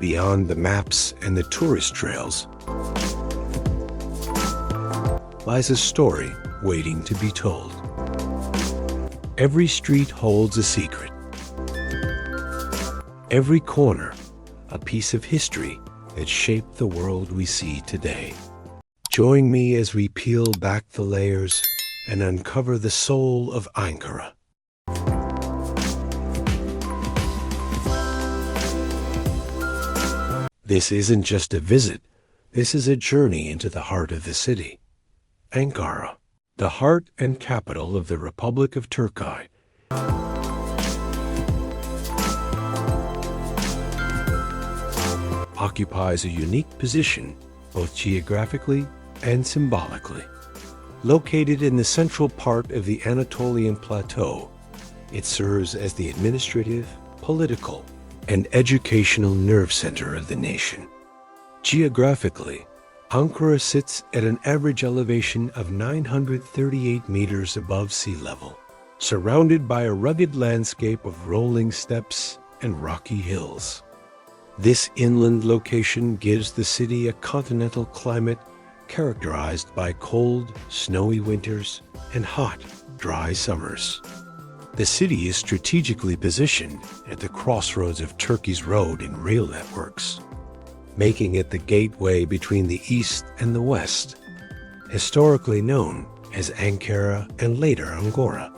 Beyond the maps and the tourist trails lies a story waiting to be told. Every street holds a secret. Every corner, a piece of history that shaped the world we see today. Join me as we peel back the layers and uncover the soul of Ankara. This isn't just a visit, this is a journey into the heart of the city. Ankara, the heart and capital of the Republic of Turkey, occupies a unique position both geographically and symbolically. Located in the central part of the Anatolian Plateau, it serves as the administrative, political, and educational nerve center of the nation. Geographically, Ankara sits at an average elevation of 938 meters above sea level, surrounded by a rugged landscape of rolling steppes and rocky hills. This inland location gives the city a continental climate characterized by cold, snowy winters and hot, dry summers. The city is strategically positioned at the crossroads of Turkey's road and rail networks, making it the gateway between the East and the West, historically known as Ankara and later Angora.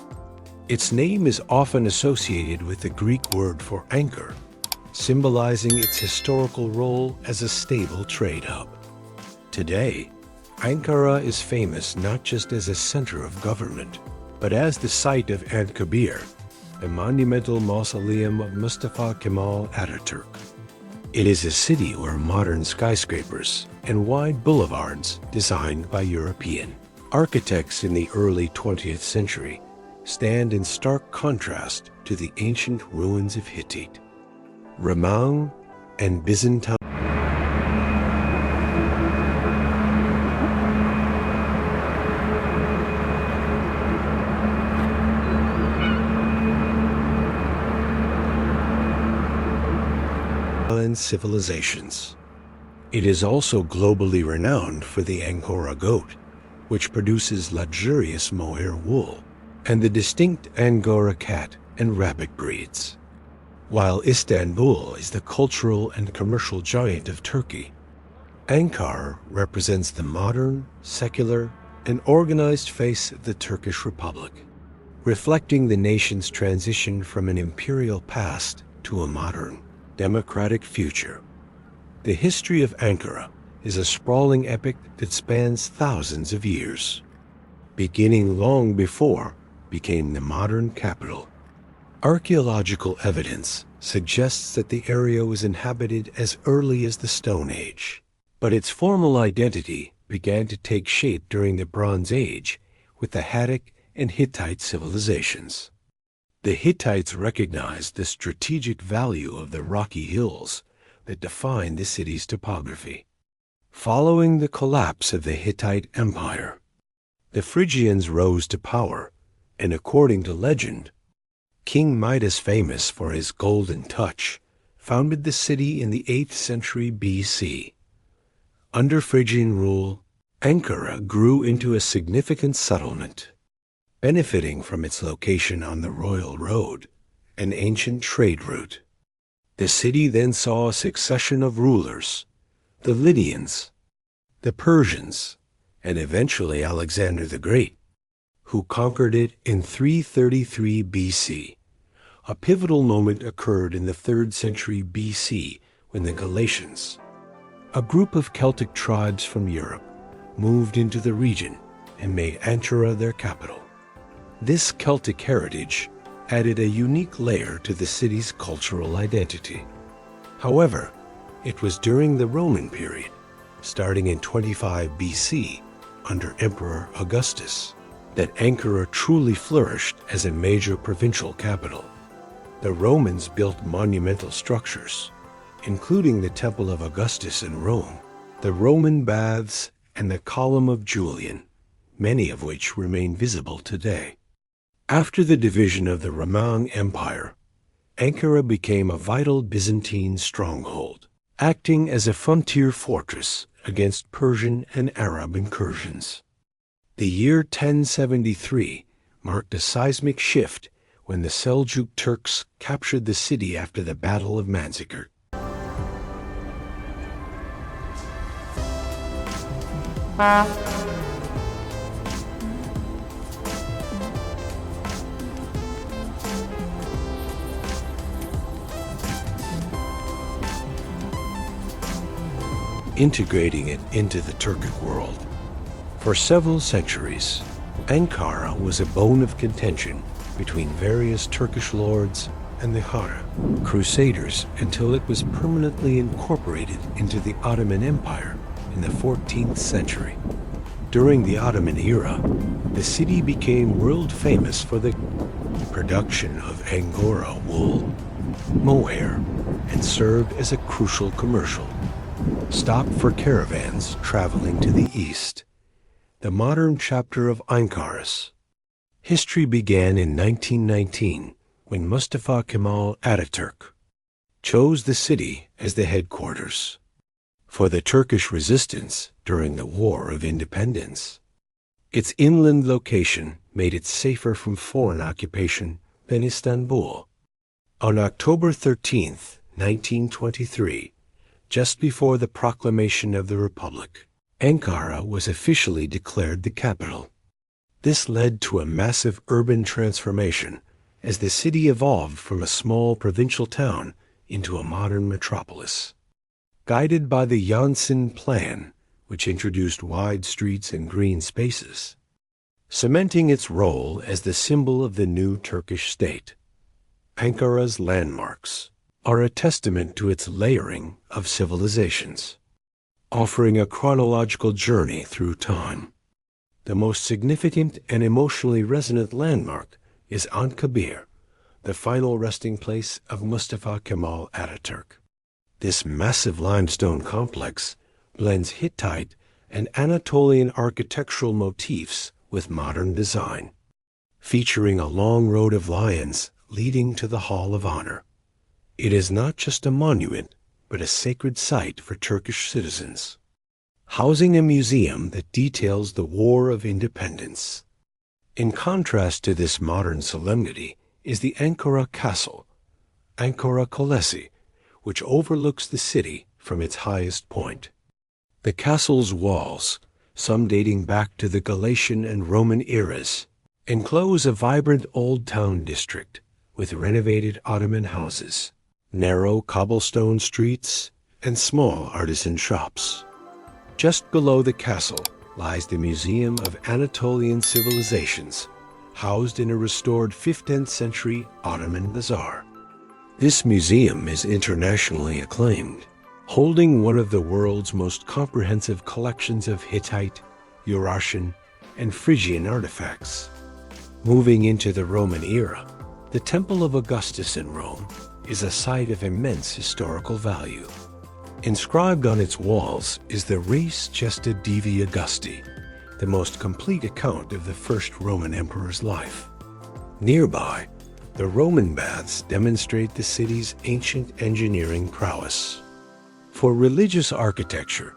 Its name is often associated with the Greek word for anchor, symbolizing its historical role as a stable trade hub. Today, Ankara is famous not just as a center of government, but as the site of Anıtkabir, the monumental mausoleum of Mustafa Kemal Atatürk. It is a city where modern skyscrapers and wide boulevards designed by European architects in the early 20th century stand in stark contrast to the ancient ruins of Hittite, Roman, and Byzantine. Civilizations. It is also globally renowned for the Angora goat, which produces luxurious mohair wool, and the distinct Angora cat and rabbit breeds. While Istanbul is the cultural and commercial giant of Turkey, Ankara represents the modern, secular, and organized face of the Turkish Republic, reflecting the nation's transition from an imperial past to a modern, democratic future. The history of Ankara is a sprawling epic that spans thousands of years, beginning long before it became the modern capital. Archaeological evidence suggests that the area was inhabited as early as the Stone Age, but its formal identity began to take shape during the Bronze Age with the Hattic and Hittite civilizations. The Hittites recognized the strategic value of the rocky hills that defined the city's topography. Following the collapse of the Hittite Empire, the Phrygians rose to power, and according to legend, King Midas, famous for his golden touch, founded the city in the 8th century BC. Under Phrygian rule, Ankara grew into a significant settlement, benefiting from its location on the Royal Road, an ancient trade route. The city then saw a succession of rulers, the Lydians, the Persians, and eventually Alexander the Great, who conquered it in 333 BC. A pivotal moment occurred in the 3rd century BC when the Galatians, a group of Celtic tribes from Europe, moved into the region and made Ankara their capital. This Celtic heritage added a unique layer to the city's cultural identity. However, it was during the Roman period, starting in 25 BC under Emperor Augustus, that Ankara truly flourished as a major provincial capital. The Romans built monumental structures, including the Temple of Augustus in Rome, the Roman Baths, and the Column of Julian, many of which remain visible today. After the division of the Roman Empire, Ankara became a vital Byzantine stronghold, acting as a frontier fortress against Persian and Arab incursions. The year 1073 marked a seismic shift when the Seljuk Turks captured the city after the Battle of Manzikert. Integrating it into the Turkic world. For several centuries, Ankara was a bone of contention between various Turkish lords and the Hara Crusaders until it was permanently incorporated into the Ottoman Empire in the 14th century. During the Ottoman era, the city became world famous for the production of Angora wool, mohair, and served as a crucial commercial stop for caravans traveling to the east. The modern chapter of Ankara's history began in 1919 when Mustafa Kemal Atatürk chose the city as the headquarters for the Turkish resistance during the War of Independence. Its inland location made it safer from foreign occupation than Istanbul. On October 13, 1923, just before the proclamation of the Republic, Ankara was officially declared the capital. This led to a massive urban transformation as the city evolved from a small provincial town into a modern metropolis. Guided by the Janssen Plan, which introduced wide streets and green spaces, cementing its role as the symbol of the new Turkish state. Ankara's landmarks are a testament to its layering of civilizations, offering a chronological journey through time. The most significant and emotionally resonant landmark is Anıtkabir, the final resting place of Mustafa Kemal Atatürk. This massive limestone complex blends Hittite and Anatolian architectural motifs with modern design, featuring a long road of lions leading to the Hall of Honor. It is not just a monument, but a sacred site for Turkish citizens, housing a museum that details the War of Independence. In contrast to this modern solemnity is the Ankara Castle, Ankara Kalesi, which overlooks the city from its highest point. The castle's walls, some dating back to the Galatian and Roman eras, enclose a vibrant old town district with renovated Ottoman houses, narrow cobblestone streets, and small artisan shops. Just below the castle lies the Museum of Anatolian Civilizations, housed in a restored 15th century Ottoman bazaar. This museum is internationally acclaimed, holding one of the world's most comprehensive collections of Hittite, Eurasian, and Phrygian artifacts. Moving into the Roman era, the Temple of Augustus in Rome is a site of immense historical value. Inscribed on its walls is the Res Gesta Divi Augusti, the most complete account of the first Roman emperor's life. Nearby, the Roman baths demonstrate the city's ancient engineering prowess. For religious architecture,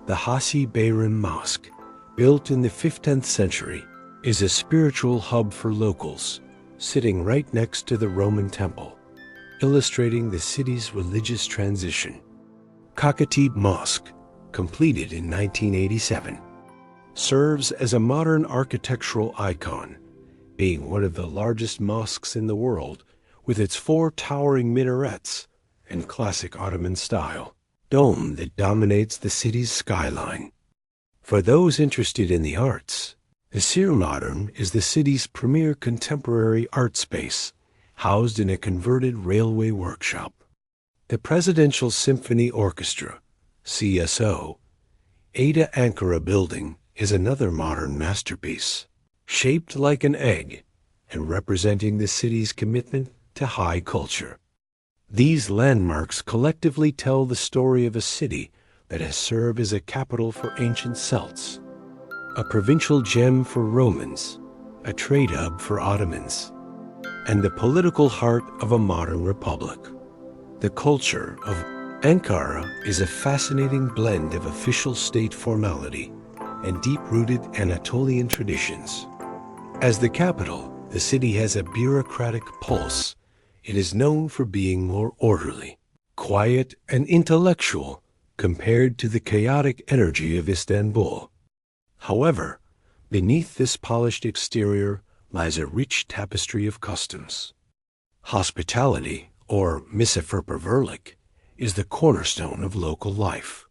the Kocatepe Mosque, built in the 15th century, is a spiritual hub for locals, sitting right next to the Roman temple, illustrating the city's religious transition. Kocatepe Mosque, completed in 1987, serves as a modern architectural icon, being one of the largest mosques in the world with its 4 towering minarets and classic Ottoman style dome that dominates the city's skyline. For those interested in the arts, the Sir Modern is the city's premier contemporary art space, housed in a converted railway workshop. The Presidential Symphony Orchestra, CSO, Ada Ankara Building is another modern masterpiece, shaped like an egg and representing the city's commitment to high culture. These landmarks collectively tell the story of a city that has served as a capital for ancient Celts, a provincial gem for Romans, a trade hub for Ottomans, and the political heart of a modern republic. The culture of Ankara is a fascinating blend of official state formality and deep-rooted Anatolian traditions. As the capital, the city has a bureaucratic pulse. It is known for being more orderly, quiet, and intellectual compared to the chaotic energy of Istanbul. However, beneath this polished exterior lies a rich tapestry of customs. Hospitality, or misafirperverlik, is the cornerstone of local life.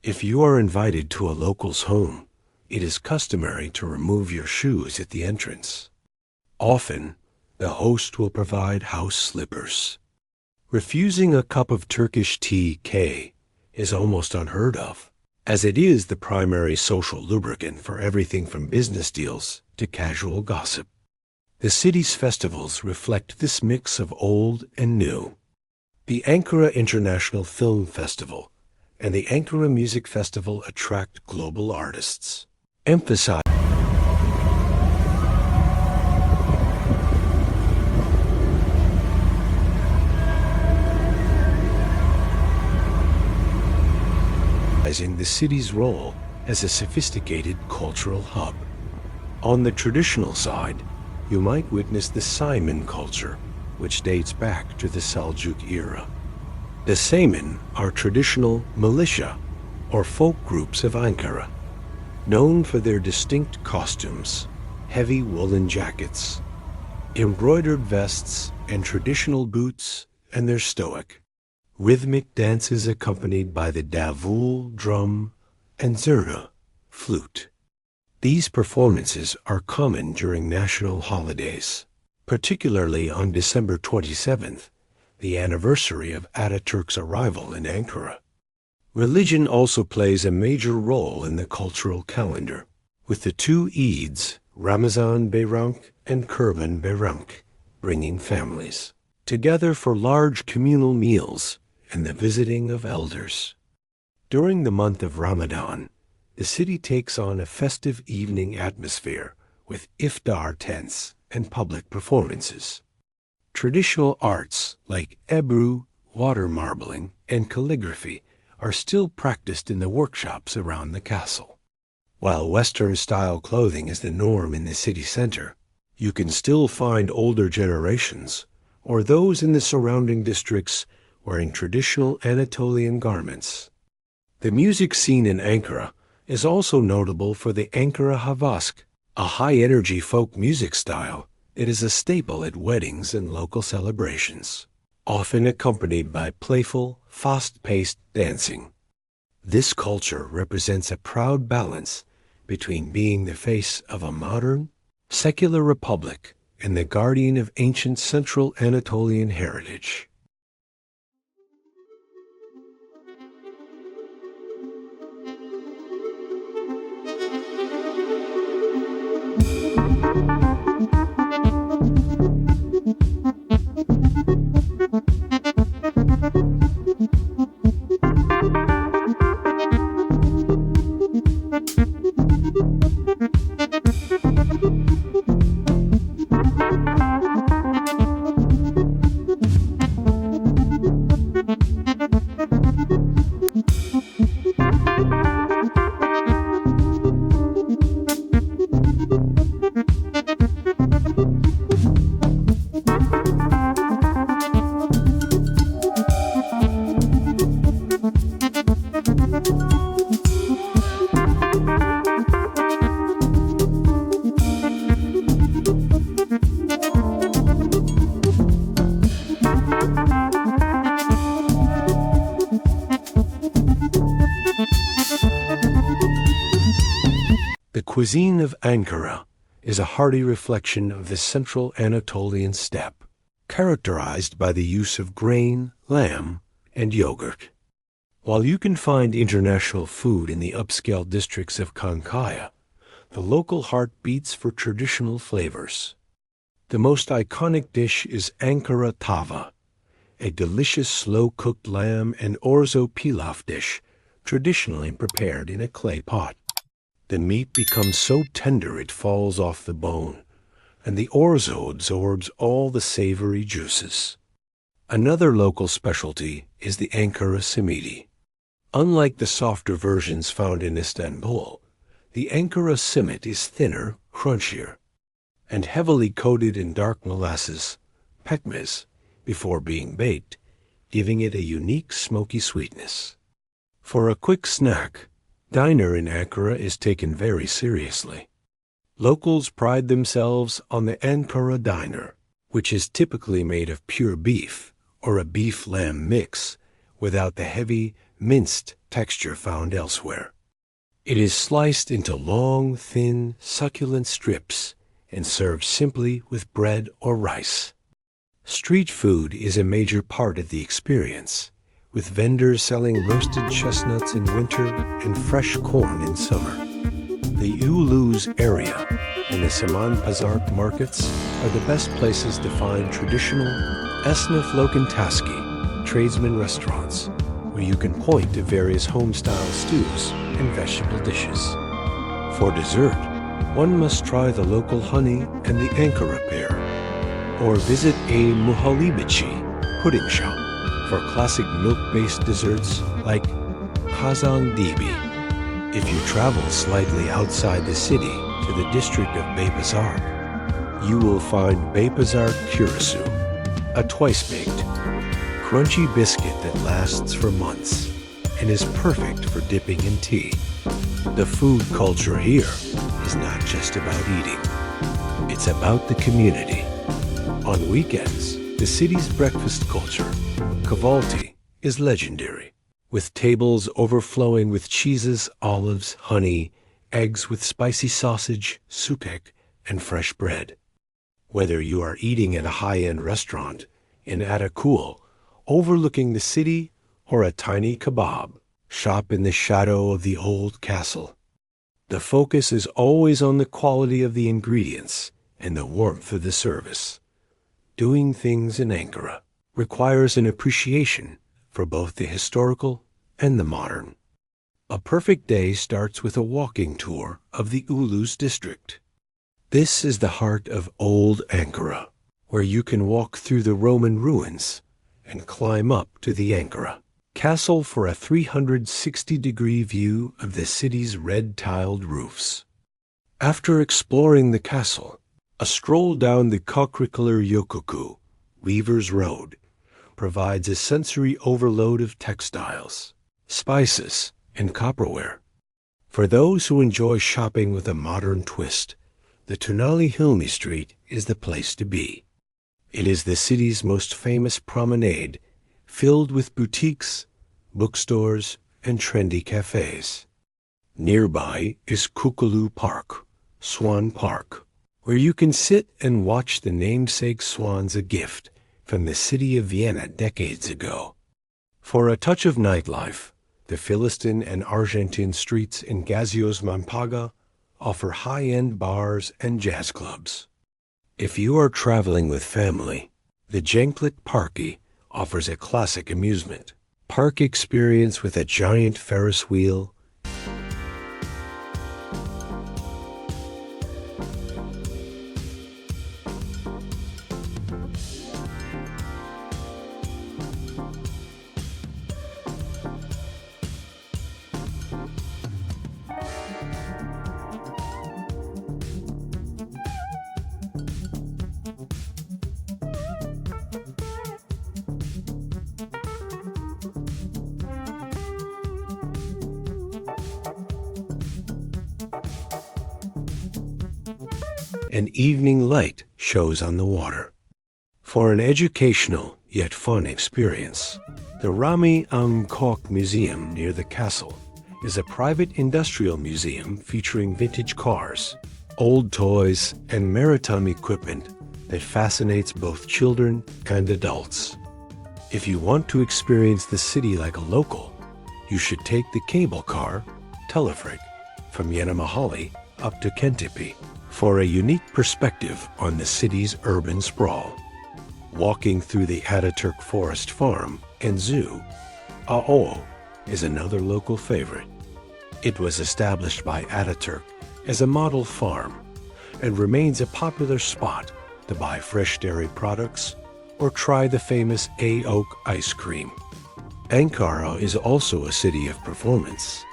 If you are invited to a local's home, it is customary to remove your shoes at the entrance. Often, the host will provide house slippers. Refusing a cup of Turkish tea K is almost unheard of, as it is the primary social lubricant for everything from business deals to casual gossip. The city's festivals reflect this mix of old and new. The Ankara International Film Festival and the Ankara Music Festival attract global artists, emphasizing the city's role as a sophisticated cultural hub. On the traditional side, you might witness the Sayman culture, which dates back to the Seljuk era. The Sayman are traditional militia or folk groups of Ankara, known for their distinct costumes, heavy woolen jackets, embroidered vests, and traditional boots, and their stoic, rhythmic dances accompanied by the davul, drum, and zurna, flute. These performances are common during national holidays, particularly on December 27th, the anniversary of Atatürk's arrival in Ankara. Religion also plays a major role in the cultural calendar, with the two Eids, Ramazan Bayram and Kurban Bayram, bringing families together for large communal meals and the visiting of elders. During the month of Ramadan, the city takes on a festive evening atmosphere with iftar tents and public performances. Traditional arts like Ebru, water marbling, and calligraphy are still practiced in the workshops around the castle. While Western-style clothing is the norm in the city center, you can still find older generations or those in the surrounding districts wearing traditional Anatolian garments. The music scene in Ankara is also notable for the Ankara Havask, a high-energy folk music style that is a staple at weddings and local celebrations, often accompanied by playful, fast-paced dancing. This culture represents a proud balance between being the face of a modern, secular republic and the guardian of ancient Central Anatolian heritage. The cuisine of Ankara is a hearty reflection of the Central Anatolian steppe, characterized by the use of grain, lamb, and yogurt. While you can find international food in the upscale districts of Kankaya, the local heart beats for traditional flavors. The most iconic dish is Ankara tava, a delicious slow-cooked lamb and orzo pilaf dish traditionally prepared in a clay pot. The meat becomes so tender it falls off the bone, and the orzo absorbs all the savory juices. Another local specialty is the Ankara simidi. Unlike the softer versions found in Istanbul, the Ankara simit is thinner, crunchier, and heavily coated in dark molasses, pekmez, before being baked, giving it a unique smoky sweetness. For a quick snack, diner in Ankara is taken very seriously. Locals pride themselves on the Ankara diner, which is typically made of pure beef or a beef-lamb mix without the heavy, minced texture found elsewhere. It is sliced into long, thin, succulent strips and served simply with bread or rice. Street food is a major part of the experience, with vendors selling roasted chestnuts in winter and fresh corn in summer. The Ulus area and the Saman Pazark markets are the best places to find traditional esnaf lokantasi, tradesmen restaurants, where you can point to various home-style stews and vegetable dishes. For dessert, one must try the local honey and the Ankara pear, or visit a muhallibici pudding shop for classic milk-based desserts like kazan dibi. If you travel slightly outside the city to the district of Beypazark, you will find Beypazark Curacao, a twice-baked, crunchy biscuit that lasts for months and is perfect for dipping in tea. The food culture here is not just about eating. It's about the community. On weekends, the city's breakfast culture, Kavalti, is legendary, with tables overflowing with cheeses, olives, honey, eggs with spicy sausage, supek, and fresh bread. Whether you are eating at a high-end restaurant in Atakul, overlooking the city, or a tiny kebab shop in the shadow of the old castle, the focus is always on the quality of the ingredients and the warmth of the service. Doing things in Ankara requires an appreciation for both the historical and the modern. A perfect day starts with a walking tour of the Ulus district. This is the heart of old Ankara, where you can walk through the Roman ruins and climb up to the Ankara Castle for a 360-degree view of the city's red-tiled roofs. After exploring the castle, a stroll down the Kocatepe Mosque, Weaver's Road, provides a sensory overload of textiles, spices, and copperware. For those who enjoy shopping with a modern twist, the Tunali Hilmi Street is the place to be. It is the city's most famous promenade, filled with boutiques, bookstores, and trendy cafes. Nearby is Kukulu Park, Swan Park, where you can sit and watch the namesake swans a gift from the city of Vienna decades ago. For a touch of nightlife, the Philistine and Argentine streets in Gazios Mampaga offer high-end bars and jazz clubs. If you are traveling with family, the Cenklet Parki offers a classic amusement park experience with a giant Ferris wheel, and evening light shows on the water. For an educational yet fun experience, the Rami Angkok Museum near the castle is a private industrial museum featuring vintage cars, old toys, and maritime equipment that fascinates both children and adults. If you want to experience the city like a local, you should take the cable car, Teleferic, from Yenamahalli up to Kocatepe for a unique perspective on the city's urban sprawl. Walking through the Atatürk Forest Farm and Zoo, Ao is another local favorite. It was established by Atatürk as a model farm and remains a popular spot to buy fresh dairy products, or try the famous oak ice cream. Ankara is also a city of performance.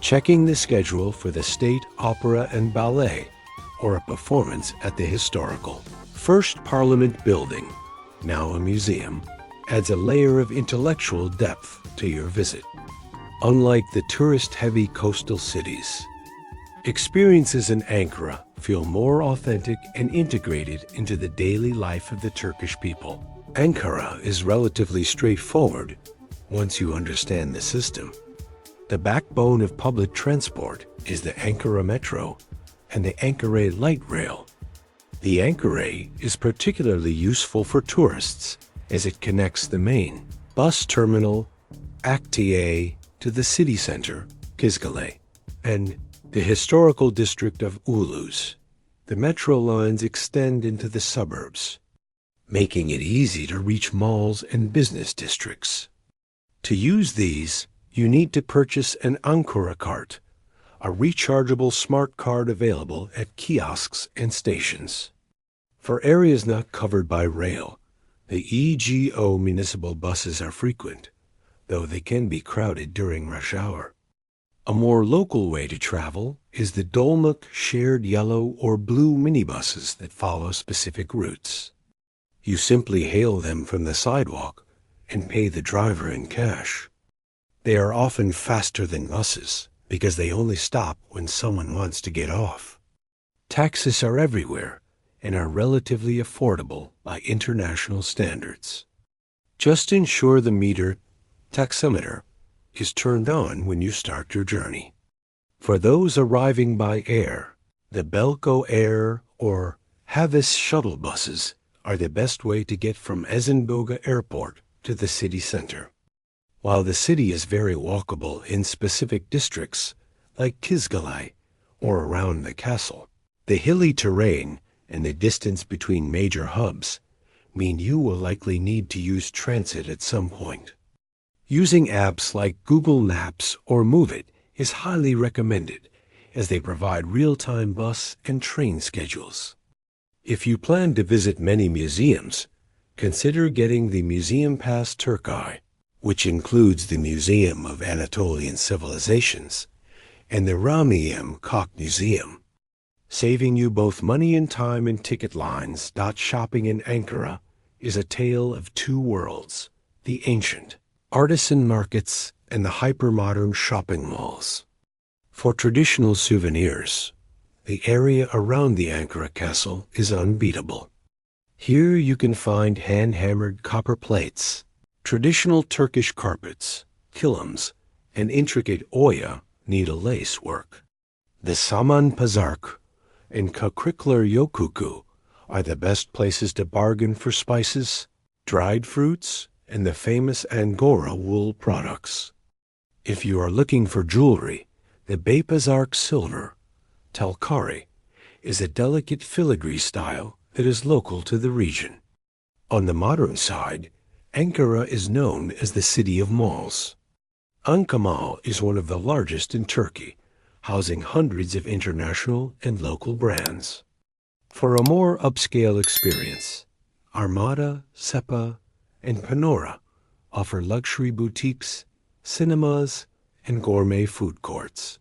Checking the schedule for the State Opera and Ballet or a performance at the historical First Parliament building, now a museum, adds a layer of intellectual depth to your visit. Unlike the tourist-heavy coastal cities, experiences in Ankara feel more authentic and integrated into the daily life of the Turkish people. Ankara is relatively straightforward once you understand the system. The backbone of public transport is the Ankara Metro and the Ankara Light Rail. The Ankara is particularly useful for tourists as it connects the main bus terminal, Aktiye, to the city center, Kizgale, and the historical district of Ulus. The metro lines extend into the suburbs, making it easy to reach malls and business districts. To use these, you need to purchase an Ankara cart, a rechargeable smart card available at kiosks and stations. For areas not covered by rail, the EGO municipal buses are frequent, though they can be crowded during rush hour. A more local way to travel is the Dolmuk shared yellow or blue minibuses that follow specific routes. You simply hail them from the sidewalk and pay the driver in cash. They are often faster than buses because they only stop when someone wants to get off. Taxis are everywhere and are relatively affordable by international standards. Just ensure the meter taximeter is turned on when you start your journey. For those arriving by air, the Belko Air or Havis shuttle buses are the best way to get from Esenboga Airport to the city center. While the city is very walkable in specific districts like Kizgale or around the castle, the hilly terrain and the distance between major hubs mean you will likely need to use transit at some point. Using apps like Google Maps or Move It is highly recommended as they provide real-time bus and train schedules. If you plan to visit many museums, consider getting the Museum Pass Turkey, which includes the Museum of Anatolian Civilizations and the Ramparts Koch Museum, saving you both money and time in ticket lines. Shopping in Ankara is a tale of two worlds, the ancient artisan markets and the hyper-modern shopping malls. For traditional souvenirs, the area around the Ankara Castle is unbeatable. Here you can find hand-hammered copper plates, traditional Turkish carpets, kilams, and intricate Oya needle lace work. The Saman Pazark and Kakrikler Yokuku are the best places to bargain for spices, dried fruits, and the famous Angora wool products. If you are looking for jewelry, the Beypazark silver, Telkari, is a delicate filigree style that is local to the region. On the modern side, Ankara is known as the city of malls. Ankamal is one of the largest in Turkey, housing hundreds of international and local brands. For a more upscale experience, Armada, Sepa, and Panora offer luxury boutiques, cinemas, and gourmet food courts.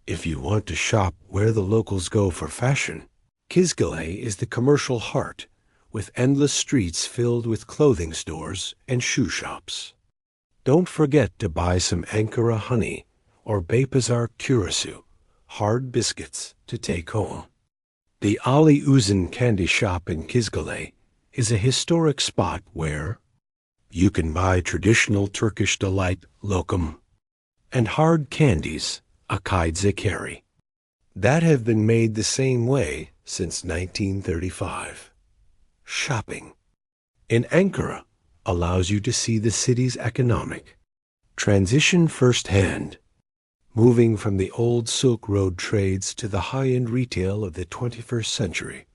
If you want to shop where the locals go for fashion, Kizgale is the commercial heart, with endless streets filled with clothing stores and shoe shops. Don't forget to buy some Ankara honey or Beypazark Curacao, hard biscuits to take home. The Ali Uzun candy shop in Kizgale is a historic spot where you can buy traditional Turkish delight lokum and hard candies, akide zekeri, that have been made the same way since 1935. Shopping in Ankara allows you to see the city's economic transition firsthand, moving from the old Silk Road trades to the high-end retail of the 21st century.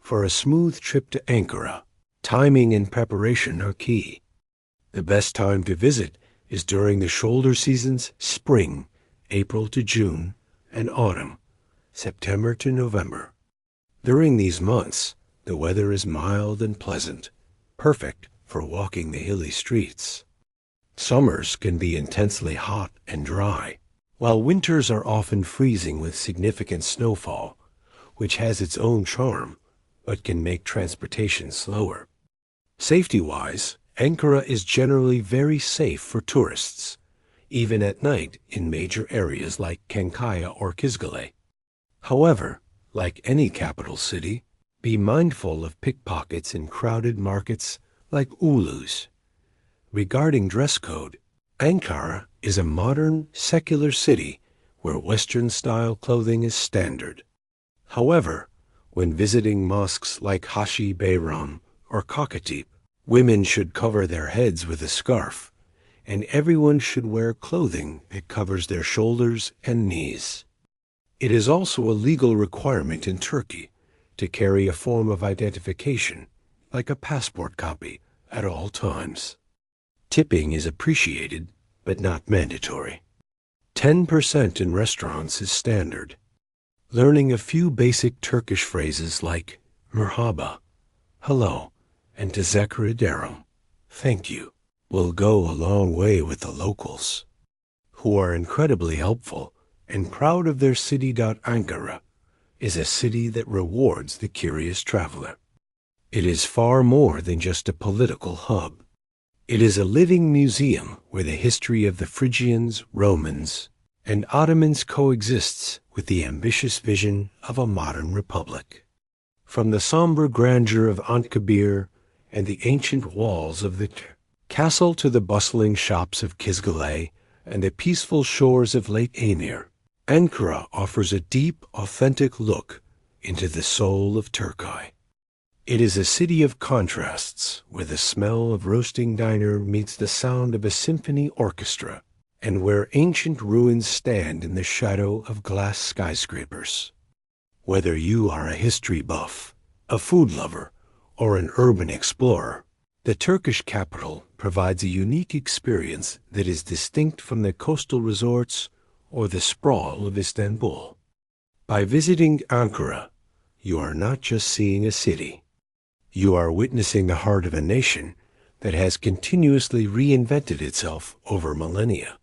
For a smooth trip to Ankara, timing and preparation are key. The best time to visit is during the shoulder seasons, spring, April to June, and autumn, September to November. During these months, the weather is mild and pleasant, perfect for walking the hilly streets. Summers can be intensely hot and dry, while winters are often freezing with significant snowfall, which has its own charm, but can make transportation slower. Safety-wise, Ankara is generally very safe for tourists, even at night in major areas like Çankaya or Kizgale. However, like any capital city, be mindful of pickpockets in crowded markets like Ulus. Regarding dress code, Ankara is a modern, secular city where Western-style clothing is standard. However, when visiting mosques like Haçi Bayram or Kocatepe, women should cover their heads with a scarf, and everyone should wear clothing that covers their shoulders and knees. It is also a legal requirement in Turkey to carry a form of identification, like a passport copy, at all times. Tipping is appreciated, but not mandatory. 10% in restaurants is standard. Learning a few basic Turkish phrases like merhaba, hello, and teşekkür ederim, thank you, will go a long way with the locals, who are incredibly helpful and proud of their city. Ankara is a city that rewards the curious traveler. It is far more than just a political hub. It is a living museum where the history of the Phrygians, Romans, and Ottomans coexists with the ambitious vision of a modern republic. From the somber grandeur of Anıtkabir and the ancient walls of the castle to the bustling shops of Kizgale and the peaceful shores of Lake Emir, Ankara offers a deep, authentic look into the soul of Turkey. It is a city of contrasts, where the smell of roasting diner meets the sound of a symphony orchestra, and where ancient ruins stand in the shadow of glass skyscrapers. Whether you are a history buff, a food lover, or an urban explorer, the Turkish capital provides a unique experience that is distinct from the coastal resorts or the sprawl of Istanbul. By visiting Ankara, you are not just seeing a city. You are witnessing the heart of a nation that has continuously reinvented itself over millennia.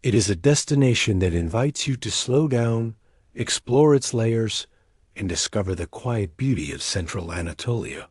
It is a destination that invites you to slow down, explore its layers, and discover the quiet beauty of central Anatolia.